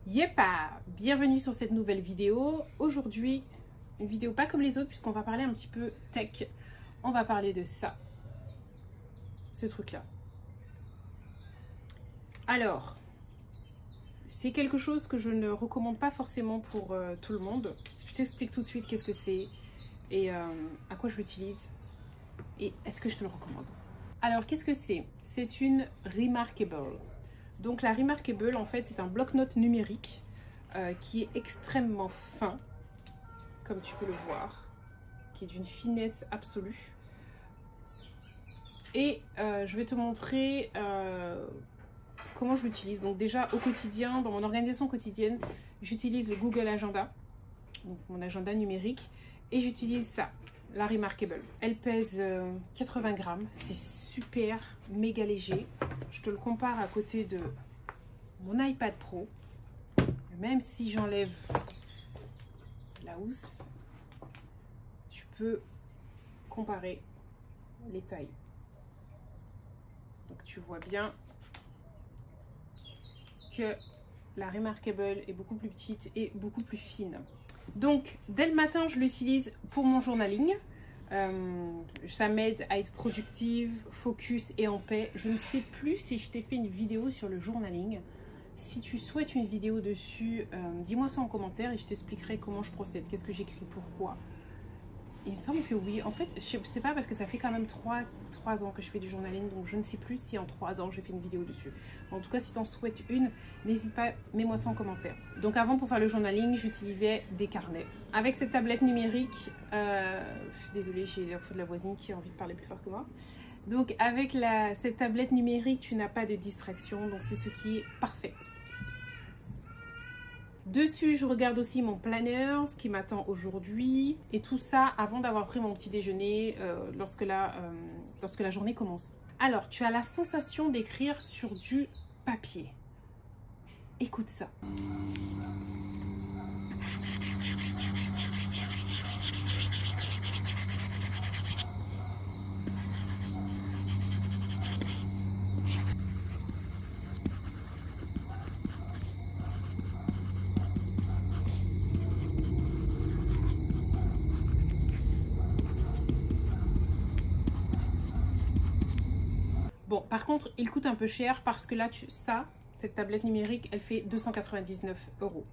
Yepa, bienvenue sur cette nouvelle vidéo. Aujourd'hui, une vidéo pas comme les autres puisqu'on va parler un petit peu tech. On va parler de ça, ce truc-là. Alors, c'est quelque chose que je ne recommande pas forcément pour tout le monde. Je t'explique tout de suite qu'est-ce que c'est et à quoi je l'utilise et est-ce que je te le recommande. Alors, qu'est-ce que c'est? C'est une Remarkable. Donc la Remarkable, en fait, c'est un bloc-notes numérique qui est extrêmement fin, comme tu peux le voir, qui est d'une finesse absolue. Et je vais te montrer comment je l'utilise. Donc déjà, au quotidien, dans mon organisation quotidienne, j'utilise le Google Agenda, donc mon agenda numérique, et j'utilise ça, la Remarkable. Elle pèse 80 grammes, c'est super, méga léger. Je te le compare à côté de mon iPad Pro. Même si j'enlève la housse, tu peux comparer les tailles. Donc tu vois bien que la Remarkable est beaucoup plus petite et beaucoup plus fine. Donc dès le matin, je l'utilise pour mon journaling. Ça m'aide à être productive, focus et en paix. Je ne sais plus si je t'ai fait une vidéo sur le journaling. Si tu souhaites une vidéo dessus, dis-moi ça en commentaire et je t'expliquerai comment je procède, qu'est-ce que j'écris, pourquoi. Il me semble que oui. En fait, je ne sais pas parce que ça fait quand même 3 ans que je fais du journaling, donc je ne sais plus si en 3 ans j'ai fait une vidéo dessus. En tout cas, si tu en souhaites une, n'hésite pas, mets-moi ça en commentaire. Donc avant, pour faire le journaling, j'utilisais des carnets. Avec cette tablette numérique, désolée, j'ai l'info de la voisine qui a envie de parler plus fort que moi. Donc avec cette tablette numérique, tu n'as pas de distraction, donc c'est ce qui est parfait. Dessus, je regarde aussi mon planner, ce qui m'attend aujourd'hui. Et tout ça avant d'avoir pris mon petit déjeuner lorsque la journée commence. Alors, tu as la sensation d'écrire sur du papier. Écoute ça. Bon, par contre, il coûte un peu cher parce que là, cette tablette numérique, elle fait 299 €.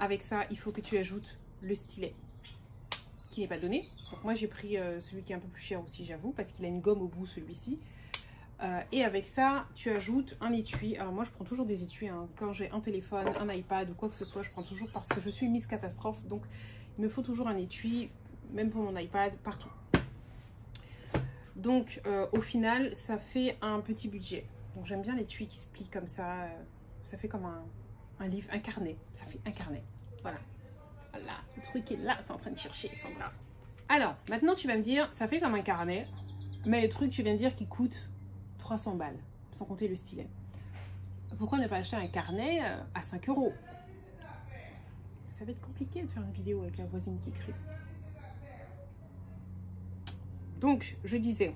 Avec ça, il faut que tu ajoutes le stylet qui n'est pas donné. Donc moi, j'ai pris celui qui est un peu plus cher aussi, j'avoue, parce qu'il a une gomme au bout, celui-ci. Et avec ça, tu ajoutes un étui. Alors moi, je prends toujours des étuis. Hein. Quand j'ai un téléphone, un iPad ou quoi que ce soit, je prends toujours parce que je suis Miss Catastrophe. Donc, il me faut toujours un étui, même pour mon iPad, partout. Donc, au final, ça fait un petit budget. Donc, j'aime bien l'étui qui se plie comme ça. Ça fait comme un livre, un carnet. Ça fait un carnet. Voilà. Voilà, le truc est là. Tu es en train de chercher, Sandra. Alors, maintenant, tu vas me dire, ça fait comme un carnet. Mais le truc, tu viens de dire, qui coûte 300 balles, sans compter le stylet. Pourquoi ne pas acheter un carnet à 5 €? Ça va être compliqué de faire une vidéo avec la voisine qui crie. Donc, je disais,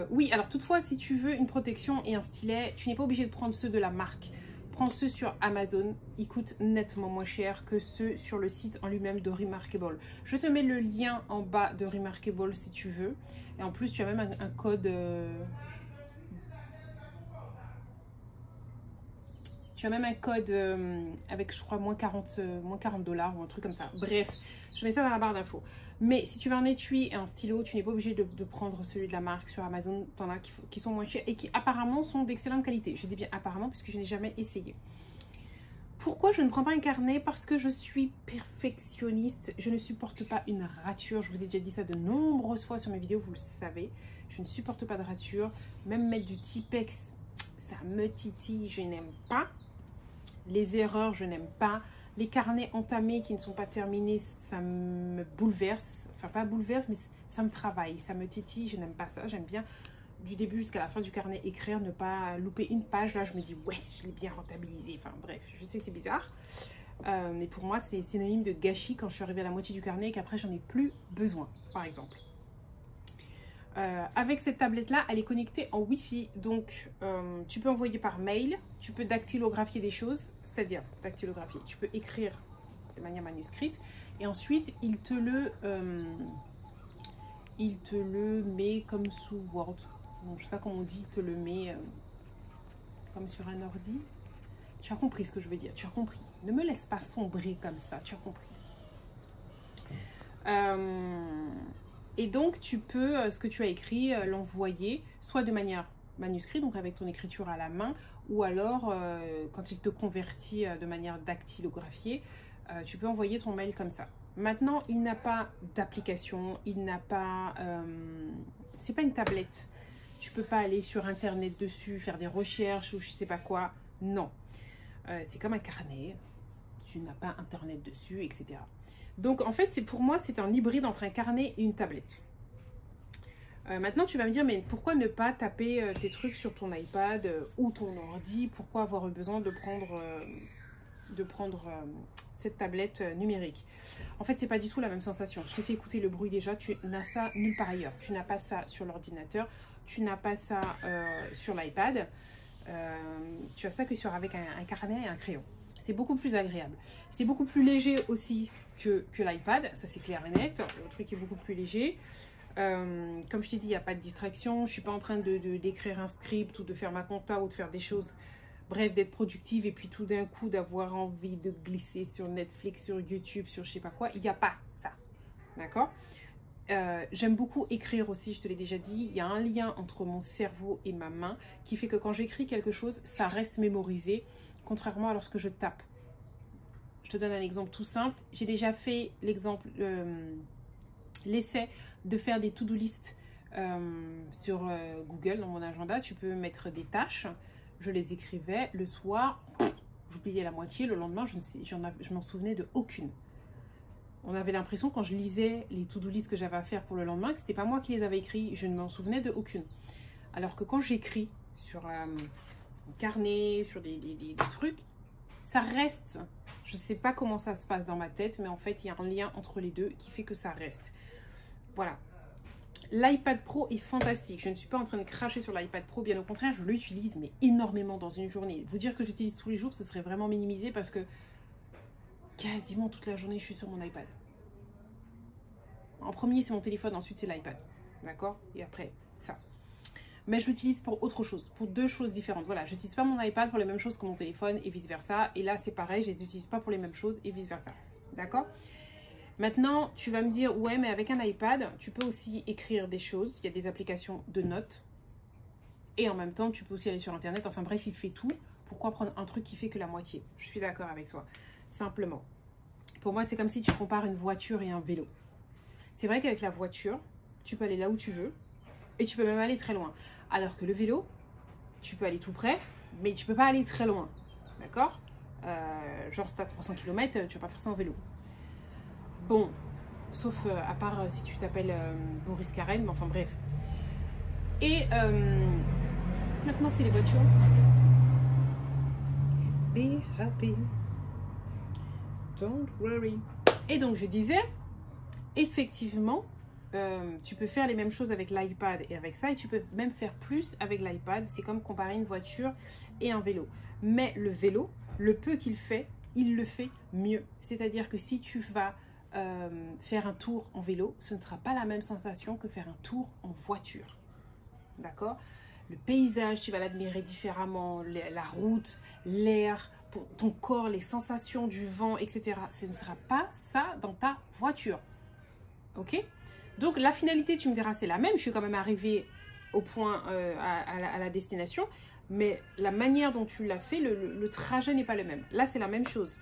oui, alors toutefois, si tu veux une protection et un stylet, tu n'es pas obligé de prendre ceux de la marque. Prends ceux sur Amazon, ils coûtent nettement moins cher que ceux sur le site en lui-même de Remarkable. Je te mets le lien en bas de Remarkable si tu veux. Et en plus, tu as même un code... Tu as même un code avec, je crois, moins 40 $ ou un truc comme ça. Bref, je mets ça dans la barre d'infos. Mais si tu veux un étui et un stylo, tu n'es pas obligé de prendre celui de la marque sur Amazon. Tu en as qui sont moins chers et qui apparemment sont d'excellente qualité. Je dis bien apparemment puisque je n'ai jamais essayé. Pourquoi je ne prends pas un carnet? Parce que je suis perfectionniste. Je ne supporte pas une rature. Je vous ai déjà dit ça de nombreuses fois sur mes vidéos, vous le savez. Je ne supporte pas de rature. Même mettre du Tipex, ça me titille, je n'aime pas. Les erreurs, je n'aime pas. Les carnets entamés qui ne sont pas terminés, ça me bouleverse. Enfin, pas bouleverse, mais ça me travaille, ça me titille. Je n'aime pas ça. J'aime bien, du début jusqu'à la fin du carnet, écrire, ne pas louper une page. Là, je me dis, ouais, je l'ai bien rentabilisé. Enfin, bref, je sais que c'est bizarre. Mais pour moi, c'est synonyme de gâchis quand je suis arrivée à la moitié du carnet et qu'après, j'en ai plus besoin, par exemple. Avec cette tablette-là, elle est connectée en Wi-Fi. Donc, tu peux envoyer par mail, tu peux dactylographier des choses. c'est-à-dire dactylographié. Tu peux écrire de manière manuscrite et ensuite il te le met comme sous Word. Bon, je sais pas comment on dit, il te le met comme sur un ordi. Tu as compris ce que je veux dire, tu as compris. Ne me laisse pas sombrer comme ça, tu as compris. Et donc, tu peux, ce que tu as écrit, l'envoyer soit de manière manuscrite, donc avec ton écriture à la main, ou alors, quand il te convertit de manière dactylographiée, tu peux envoyer ton mail comme ça. Maintenant, il n'a pas d'application, il n'a pas... c'est pas une tablette. Tu peux pas aller sur Internet dessus, faire des recherches ou je sais pas quoi. Non. C'est comme un carnet. Tu n'as pas Internet dessus, etc. Donc, en fait, pour moi, c'est un hybride entre un carnet et une tablette. Maintenant, tu vas me dire, mais pourquoi ne pas taper tes trucs sur ton iPad ou ton ordi? Pourquoi avoir besoin de prendre cette tablette numérique? En fait, c'est pas du tout la même sensation. Je t'ai fait écouter le bruit déjà. Tu n'as ça nulle part ailleurs. Tu n'as pas ça sur l'ordinateur. Tu n'as pas ça sur l'iPad. Tu as ça que avec un carnet et un crayon. C'est beaucoup plus agréable. C'est beaucoup plus léger aussi que l'iPad. Ça, c'est clair et net. Le truc est beaucoup plus léger. Comme je t'ai dit, il n'y a pas de distraction. Je ne suis pas en train d'écrire un script ou de faire ma compta ou de faire des choses, bref, d'être productive et puis tout d'un coup d'avoir envie de glisser sur Netflix, sur YouTube, sur je ne sais pas quoi. Il n'y a pas ça. D'accord? J'aime beaucoup écrire aussi, je te l'ai déjà dit. Il y a un lien entre mon cerveau et ma main qui fait que quand j'écris quelque chose, ça reste mémorisé, contrairement à lorsque je tape. Je te donne un exemple tout simple. J'ai déjà fait l'essai de faire des to-do list sur Google, dans mon agenda. Tu peux mettre des tâches. Je les écrivais le soir. J'oubliais la moitié. Le lendemain, je m'en souvenais de aucune. On avait l'impression, quand je lisais les to-do list que j'avais à faire pour le lendemain, que ce n'était pas moi qui les avais écrits. Je ne m'en souvenais de aucune. Alors que quand j'écris sur un carnet, sur des trucs, ça reste. Je ne sais pas comment ça se passe dans ma tête, mais en fait, il y a un lien entre les deux qui fait que ça reste. Voilà. L'iPad Pro est fantastique. Je ne suis pas en train de cracher sur l'iPad Pro. Bien au contraire, je l'utilise, mais énormément dans une journée. Vous dire que j'utilise tous les jours, ce serait vraiment minimisé parce que quasiment toute la journée, je suis sur mon iPad. En premier, c'est mon téléphone. Ensuite, c'est l'iPad. D'accord? Et après, ça. Mais je l'utilise pour autre chose, pour deux choses différentes. Voilà, je n'utilise pas mon iPad pour les mêmes choses que mon téléphone et vice-versa. Et là, c'est pareil, je ne les utilise pas pour les mêmes choses et vice-versa. D'accord? Maintenant, tu vas me dire, ouais, mais avec un iPad, tu peux aussi écrire des choses. Il y a des applications de notes. Et en même temps, tu peux aussi aller sur Internet. Enfin bref, il fait tout. Pourquoi prendre un truc qui fait que la moitié? Je suis d'accord avec toi. Simplement. Pour moi, c'est comme si tu compares une voiture et un vélo. C'est vrai qu'avec la voiture, tu peux aller là où tu veux. Et tu peux même aller très loin. Alors que le vélo, tu peux aller tout près, mais tu peux pas aller très loin. D'accord? Genre, si tu as 300 km, tu vas pas faire ça en vélo. Bon, sauf à part si tu t'appelles Boris Karen, mais enfin bref. Et maintenant, c'est les voitures. Be happy. Don't worry. Et donc, je disais, effectivement, tu peux faire les mêmes choses avec l'iPad et avec ça, et tu peux même faire plus avec l'iPad. C'est comme comparer une voiture et un vélo. Mais le vélo, le peu qu'il fait, il le fait mieux. C'est-à-dire que si tu vas faire un tour en vélo, ce ne sera pas la même sensation que faire un tour en voiture. D'accord? Le paysage, tu vas l'admirer différemment, la route, l'air, ton corps, les sensations du vent, etc. Ce ne sera pas ça dans ta voiture. Ok? Donc la finalité, tu me diras, c'est la même. Je suis quand même arrivée au point, à la destination. Mais la manière dont tu l'as fait, le trajet n'est pas le même. Là, c'est la même chose.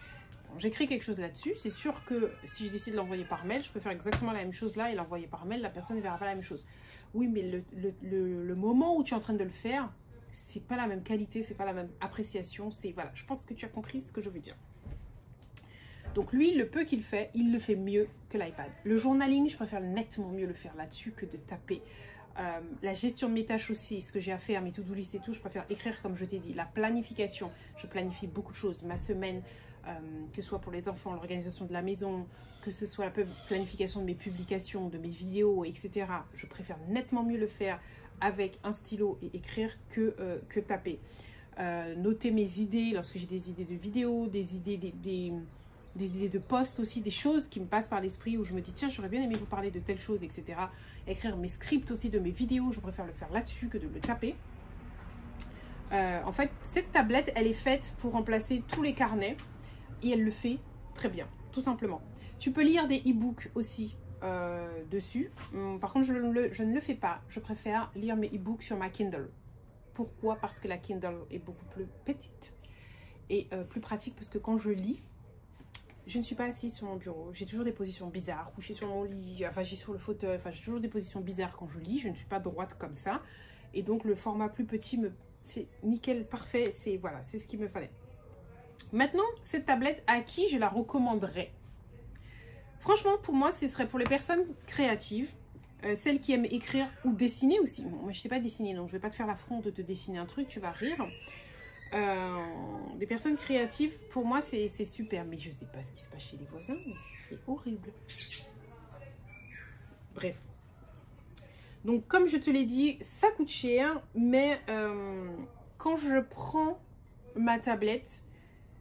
Bon, j'écris quelque chose là-dessus. C'est sûr que si je décide de l'envoyer par mail, je peux faire exactement la même chose là et l'envoyer par mail. La personne ne verra pas la même chose. Oui, mais le moment où tu es en train de le faire, c'est pas la même qualité, c'est pas la même appréciation. Voilà, je pense que tu as compris ce que je veux dire. Donc lui, le peu qu'il fait, il le fait mieux que l'iPad. Le journaling, je préfère nettement mieux le faire là-dessus que de taper. La gestion de mes tâches aussi, ce que j'ai à faire, mes to-do list et tout, je préfère écrire comme je t'ai dit. La planification, je planifie beaucoup de choses. Ma semaine, que ce soit pour les enfants, l'organisation de la maison, que ce soit la planification de mes publications, de mes vidéos, etc. Je préfère nettement mieux le faire avec un stylo et écrire que taper. noter mes idées lorsque j'ai des idées de vidéos, des idées, des idées de posts aussi, des choses qui me passent par l'esprit où je me dis tiens j'aurais bien aimé vous parler de telle chose, etc. Écrire mes scripts aussi de mes vidéos, je préfère le faire là-dessus que de le taper. En fait, cette tablette, elle est faite pour remplacer tous les carnets et elle le fait très bien, tout simplement. Tu peux lire des e-books aussi dessus. Par contre, je ne le fais pas. Je préfère lire mes e-books sur ma Kindle. Pourquoi? Parce que la Kindle est beaucoup plus petite et plus pratique parce que quand je lis, je ne suis pas assise sur mon bureau. J'ai toujours des positions bizarres, couchée sur mon lit, enfin j'ai sur le fauteuil, enfin j'ai toujours des positions bizarres quand je lis. Je ne suis pas droite comme ça. Et donc le format plus petit, c'est nickel, parfait. C'est voilà, c'est ce qu'il me fallait. Maintenant, cette tablette, à qui je la recommanderais? Franchement, pour moi, ce serait pour les personnes créatives, celles qui aiment écrire ou dessiner aussi. Bon, moi, je ne sais pas dessiner, donc je ne vais pas te faire l'affront de te dessiner un truc, tu vas rire. Des personnes créatives, pour moi, c'est super. Mais je ne sais pas ce qui se passe chez les voisins, mais c'est horrible. Bref. Donc, comme je te l'ai dit, ça coûte cher, mais quand je prends ma tablette,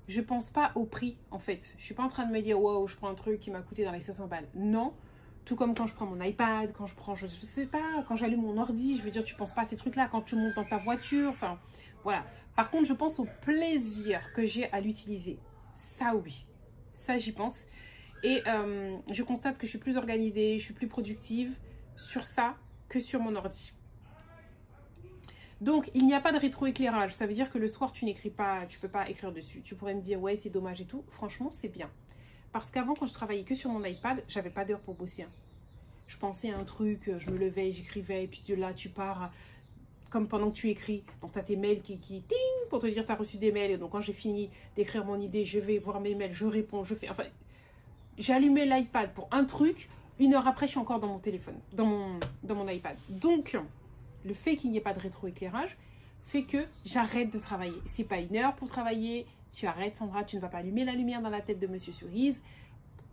je pense pas au prix, en fait. Je suis pas en train de me dire, wow, je prends un truc qui m'a coûté dans les 500 balles. Non. Tout comme quand je prends mon iPad, quand je prends, je sais pas, quand j'allume mon ordi, je veux dire, tu penses pas à ces trucs-là quand tu montes dans ta voiture, enfin, voilà. Par contre, je pense au plaisir que j'ai à l'utiliser. Ça, oui. Ça, j'y pense. Et je constate que je suis plus organisée, je suis plus productive sur ça que sur mon ordi. Donc, il n'y a pas de rétroéclairage. Ça veut dire que le soir, tu n'écris pas, tu peux pas écrire dessus. Tu pourrais me dire, ouais, c'est dommage et tout. Franchement, c'est bien. Parce qu'avant, quand je travaillais que sur mon iPad, j'avais pas d'heure pour bosser. Je pensais à un truc, je me levais, j'écrivais, et puis là, tu pars, comme pendant que tu écris. Donc, tu as tes mails qui ting, pour te dire que tu as reçu des mails. Et donc, quand j'ai fini d'écrire mon idée, je vais voir mes mails, je réponds, je fais... Enfin, j'allumais l'iPad pour un truc. 1 heure après, je suis encore dans mon téléphone, dans mon iPad. Donc, le fait qu'il n'y ait pas de rétroéclairage fait que j'arrête de travailler. C'est pas 1 heure pour travailler. Tu arrêtes, Sandra, tu ne vas pas allumer la lumière dans la tête de Monsieur Cerise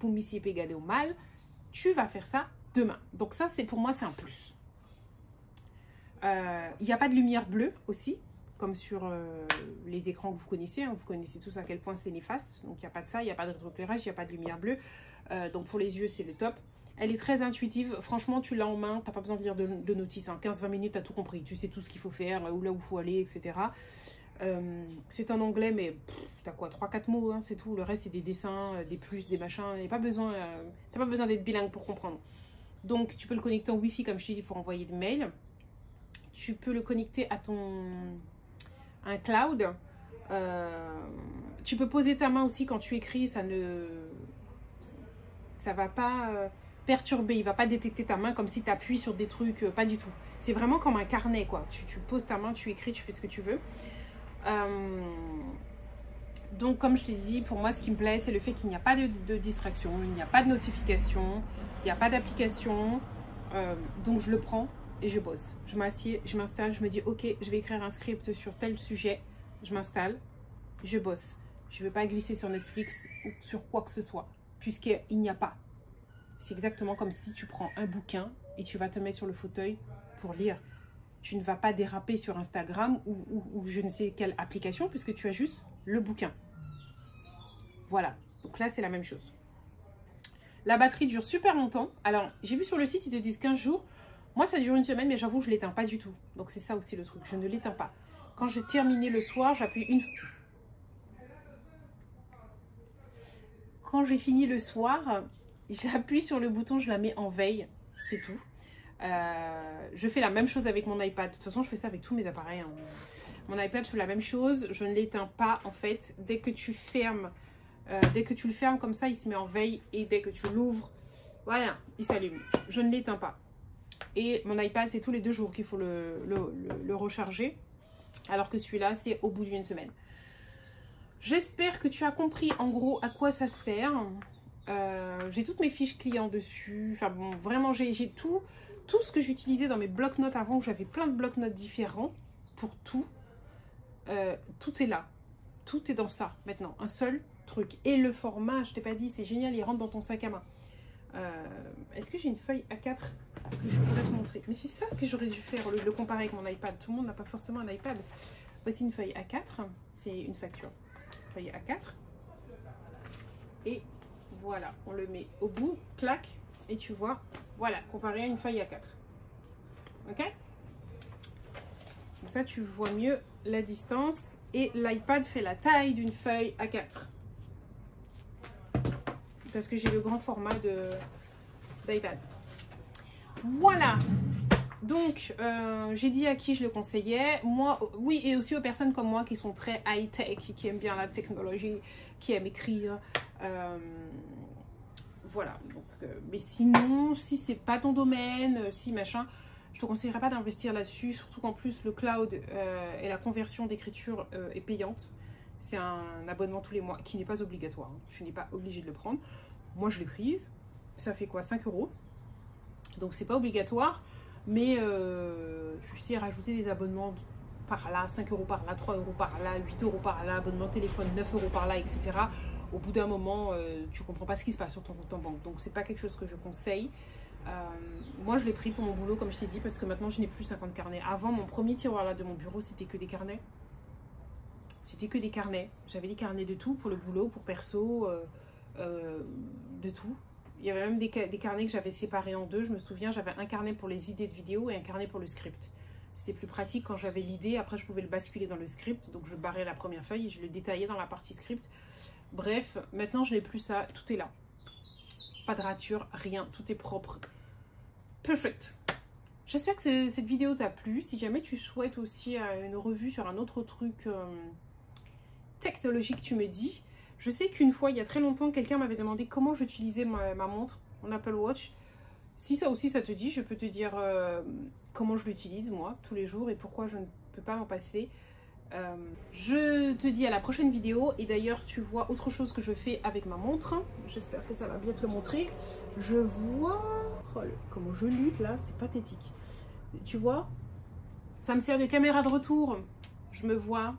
pour m'y égaler au mal. Tu vas faire ça demain. Donc ça, pour moi, c'est un plus. Il n'y a pas de lumière bleue aussi, comme sur les écrans que vous connaissez. Hein. Vous connaissez tous à quel point c'est néfaste. Donc il n'y a pas de ça, il n'y a pas de rétroéclairage, il n'y a pas de lumière bleue. Donc pour les yeux, c'est le top. Elle est très intuitive. Franchement, tu l'as en main. Tu n'as pas besoin de lire de notices. Hein. 15-20 minutes, tu as tout compris. Tu sais tout ce qu'il faut faire, là où il faut aller, etc. C'est en anglais, mais tu as quoi, 3-4 mots, hein, c'est tout. Le reste, c'est des dessins, des plus, des machins. Tu n'as pas besoin d'être bilingue pour comprendre. Donc, tu peux le connecter en Wi-Fi, comme je t'ai dit, pour envoyer des mails. Tu peux le connecter à un cloud. Tu peux poser ta main aussi quand tu écris. Ça va pas perturber. Il ne va pas détecter ta main comme si tu appuies sur des trucs. Pas du tout. C'est vraiment comme un carnet, quoi. Tu poses ta main, tu écris, tu fais ce que tu veux. Donc comme je t'ai dit, pour moi ce qui me plaît c'est le fait qu'il n'y a pas de distraction, il n'y a pas de notification, il n'y a pas d'application, donc je le prends et je bosse. Je m'assieds, je m'installe, je me dis ok, je vais écrire un script sur tel sujet, je m'installe, je bosse. Je ne vais pas glisser sur Netflix ou sur quoi que ce soit, puisqu'il n'y a pas. C'est exactement comme si tu prends un bouquin et tu vas te mettre sur le fauteuil pour lire. Tu ne vas pas déraper sur Instagram ou je ne sais quelle application puisque tu as juste le bouquin. Voilà. Donc là, c'est la même chose. La batterie dure super longtemps. Alors, j'ai vu sur le site, ils te disent 15 jours. Moi, ça dure 1 semaine, mais j'avoue, je ne l'éteins pas du tout. Donc, c'est ça aussi le truc. Je ne l'éteins pas. Quand j'ai terminé le soir, j'appuie une... Quand j'ai fini le soir, j'appuie sur le bouton, je la mets en veille. C'est tout. Je fais la même chose avec mon iPad. De toute façon, je fais ça avec tous mes appareils. Hein. Mon iPad, je fais la même chose. Je ne l'éteins pas, en fait. Dès que tu fermes, dès que tu le fermes comme ça, il se met en veille. Et dès que tu l'ouvres, voilà, il s'allume. Je ne l'éteins pas. Et mon iPad, c'est tous les 2 jours qu'il faut le recharger. Alors que celui-là, c'est au bout d'1 semaine. J'espère que tu as compris, en gros, à quoi ça sert. J'ai toutes mes fiches clients dessus. Enfin bon, vraiment, j'ai tout ce que j'utilisais dans mes bloc-notes avant, où j'avais plein de bloc-notes différents pour tout. Tout est là. Tout est dans ça, maintenant. Un seul truc. Et le format, je t'ai pas dit, c'est génial, il rentre dans ton sac à main. Est-ce que j'ai une feuille A4 que je pourrais te montrer? Mais c'est ça que j'aurais dû faire, le comparer avec mon iPad. Tout le monde n'a pas forcément un iPad. Voici une feuille A4, c'est une facture. Feuille A4. Et voilà, on le met au bout, clac, et tu vois, voilà, comparé à une feuille A4. Ok? Comme ça, tu vois mieux la distance. Et l'iPad fait la taille d'une feuille A4. Parce que j'ai le grand format d'iPad. Voilà. Donc, j'ai dit à qui je le conseillais. Moi, oui, et aussi aux personnes comme moi qui sont très high-tech, qui aiment bien la technologie, qui aiment écrire. Voilà. Donc, mais sinon, si c'est pas ton domaine, si machin, je te conseillerais pas d'investir là-dessus. Surtout qu'en plus, le cloud et la conversion d'écriture est payante. C'est un abonnement tous les mois qui n'est pas obligatoire. Hein. Tu n'es pas obligé de le prendre. Moi, je l'ai prise. Ça fait quoi? 5 €. Donc, c'est pas obligatoire. Mais tu sais, rajouter des abonnements par là, 5 € par là, 3 € par là, 8 € par là, abonnement téléphone, 9 € par là, etc. Au bout d'un moment, tu comprends pas ce qui se passe sur ton compte en banque. Donc, c'est pas quelque chose que je conseille. Moi, je l'ai pris pour mon boulot, comme je t'ai dit, parce que maintenant, je n'ai plus 50 carnets. Avant, mon premier tiroir là de mon bureau, c'était que des carnets. C'était que des carnets. J'avais des carnets de tout, pour le boulot, pour perso, de tout. Il y avait même des carnets que j'avais séparés en deux. Je me souviens, j'avais un carnet pour les idées de vidéos et un carnet pour le script. C'était plus pratique quand j'avais l'idée. Après, je pouvais le basculer dans le script. Donc, je barrais la première feuille et je le détaillais dans la partie script. Bref, maintenant, je n'ai plus ça. Tout est là. Pas de rature, rien. Tout est propre. Perfect. J'espère que cette vidéo t'a plu. Si jamais tu souhaites aussi une revue sur un autre truc technologique, tu me dis. Je sais qu'une fois, il y a très longtemps, quelqu'un m'avait demandé comment j'utilisais ma montre, mon Apple Watch. Si ça aussi, ça te dit, je peux te dire comment je l'utilise, moi, tous les jours et pourquoi je ne peux pas m'en passer. Je te dis à la prochaine vidéo. Et d'ailleurs, tu vois autre chose que je fais avec ma montre. J'espère que ça va bien te le montrer. Je vois... Oh, comment je lutte, là, c'est pathétique. Tu vois? Ça me sert de caméra de retour. Je me vois...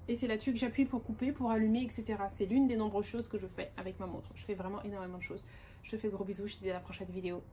Et c'est là-dessus que j'appuie pour couper, pour allumer, etc. C'est l'une des nombreuses choses que je fais avec ma montre. Je fais vraiment énormément de choses. Je te fais de gros bisous, je te dis à la prochaine vidéo.